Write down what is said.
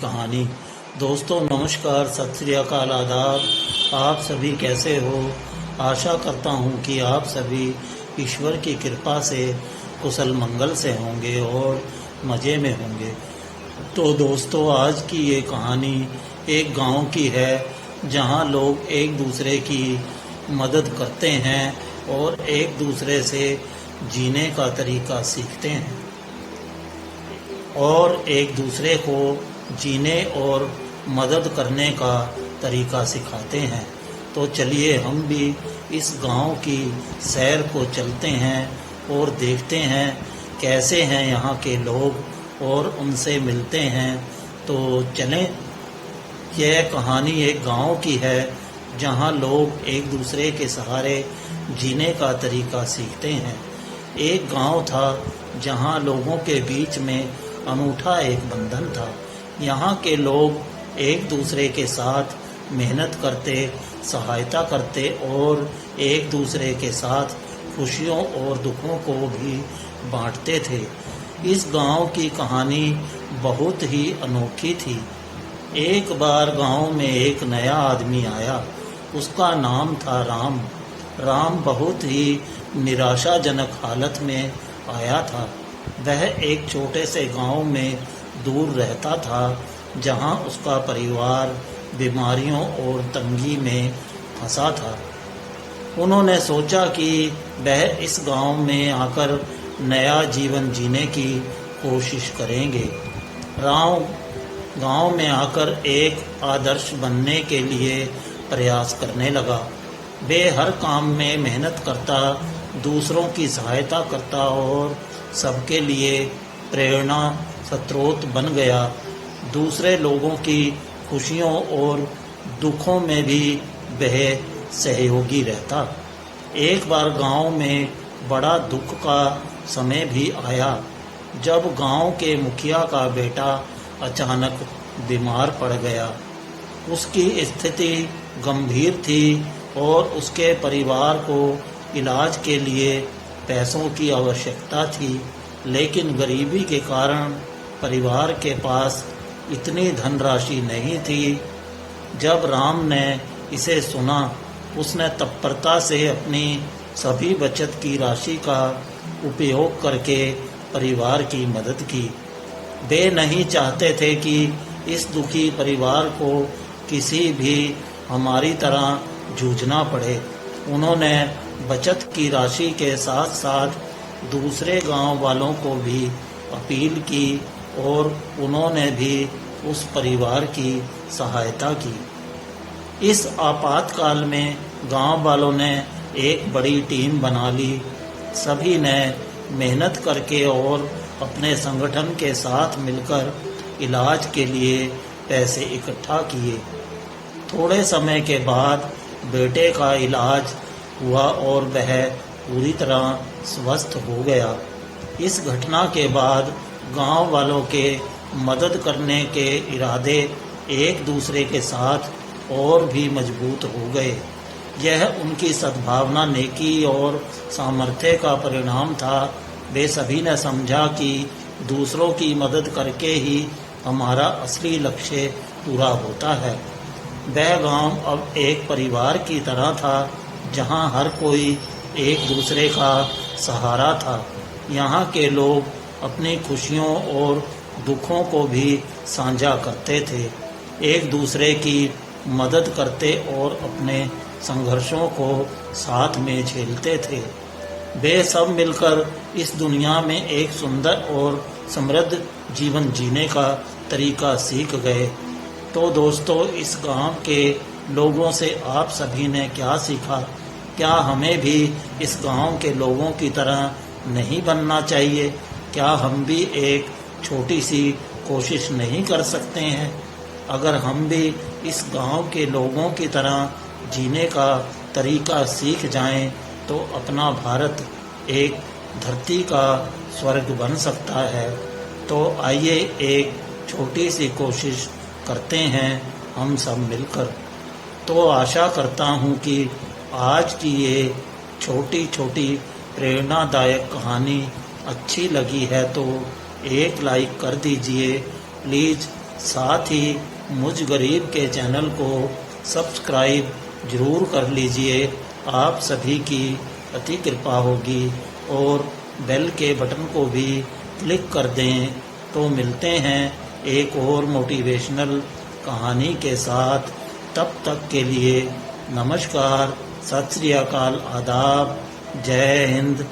कहानी। दोस्तों नमस्कार, सत श्री अकाल, आदाब। आप सभी कैसे हो? आशा करता हूँ कि आप सभी ईश्वर की कृपा से कुशल मंगल से होंगे और मज़े में होंगे। तो दोस्तों आज की ये कहानी एक गांव की है जहां लोग एक दूसरे की मदद करते हैं और एक दूसरे से जीने का तरीका सीखते हैं और एक दूसरे को जीने और मदद करने का तरीका सिखाते हैं। तो चलिए हम भी इस गांव की सैर को चलते हैं और देखते हैं कैसे हैं यहाँ के लोग और उनसे मिलते हैं। तो चलें। यह कहानी एक गांव की है जहाँ लोग एक दूसरे के सहारे जीने का तरीका सीखते हैं। एक गांव था जहाँ लोगों के बीच में अनूठा एक बंधन था। यहाँ के लोग एक दूसरे के साथ मेहनत करते, सहायता करते और एक दूसरे के साथ खुशियों और दुखों को भी बांटते थे। इस गांव की कहानी बहुत ही अनोखी थी। एक बार गांव में एक नया आदमी आया। उसका नाम था राम। राम बहुत ही निराशाजनक हालत में आया था। वह एक छोटे से गांव में दूर रहता था जहां उसका परिवार बीमारियों और तंगी में फंसा था। उन्होंने सोचा कि वह इस गांव में आकर नया जीवन जीने की कोशिश करेंगे। राम गांव में आकर एक आदर्श बनने के लिए प्रयास करने लगा। वे हर काम में मेहनत करता, दूसरों की सहायता करता और सबके लिए प्रेरणा स्रोत बन गया। दूसरे लोगों की खुशियों और दुखों में भी वह सहयोगी रहता। एक बार गांव में बड़ा दुख का समय भी आया जब गांव के मुखिया का बेटा अचानक बीमार पड़ गया। उसकी स्थिति गंभीर थी और उसके परिवार को इलाज के लिए पैसों की आवश्यकता थी, लेकिन गरीबी के कारण परिवार के पास इतनी धनराशि नहीं थी। जब राम ने इसे सुना, उसने तत्परता से अपनी सभी बचत की राशि का उपयोग करके परिवार की मदद की। वे नहीं चाहते थे कि इस दुखी परिवार को किसी भी हमारी तरह जूझना पड़े। उन्होंने बचत की राशि के साथ साथ दूसरे गांव वालों को भी अपील की और उन्होंने भी उस परिवार की सहायता की। इस आपातकाल में गांव वालों ने एक बड़ी टीम बना ली। सभी ने मेहनत करके और अपने संगठन के साथ मिलकर इलाज के लिए पैसे इकट्ठा किए। थोड़े समय के बाद बेटे का इलाज हुआ और वह पूरी तरह स्वस्थ हो गया। इस घटना के बाद गांव वालों के मदद करने के इरादे एक दूसरे के साथ और भी मजबूत हो गए। यह उनकी सद्भावना, नेकी और सामर्थ्य का परिणाम था। वे सभी ने समझा कि दूसरों की मदद करके ही हमारा असली लक्ष्य पूरा होता है। वह गांव अब एक परिवार की तरह था जहां हर कोई एक दूसरे का सहारा था। यहाँ के लोग अपनी खुशियों और दुखों को भी साझा करते थे, एक दूसरे की मदद करते और अपने संघर्षों को साथ में झेलते थे। वे सब मिलकर इस दुनिया में एक सुंदर और समृद्ध जीवन जीने का तरीका सीख गए। तो दोस्तों, इस गांव के लोगों से आप सभी ने क्या सीखा? क्या हमें भी इस गांव के लोगों की तरह नहीं बनना चाहिए? क्या हम भी एक छोटी सी कोशिश नहीं कर सकते हैं? अगर हम भी इस गांव के लोगों की तरह जीने का तरीका सीख जाएं, तो अपना भारत एक धरती का स्वर्ग बन सकता है। तो आइए एक छोटी सी कोशिश करते हैं हम सब मिलकर। तो आशा करता हूँ कि आज की ये छोटी छोटी प्रेरणादायक कहानी अच्छी लगी है तो एक लाइक कर दीजिए। प्लीज़ साथ ही मुझ गरीब के चैनल को सब्सक्राइब जरूर कर लीजिए। आप सभी की अति कृपा होगी और बेल के बटन को भी क्लिक कर दें। तो मिलते हैं एक और मोटिवेशनल कहानी के साथ। तब तक के लिए नमस्कार, सत श्री अकाल, आदाब, जय हिंद।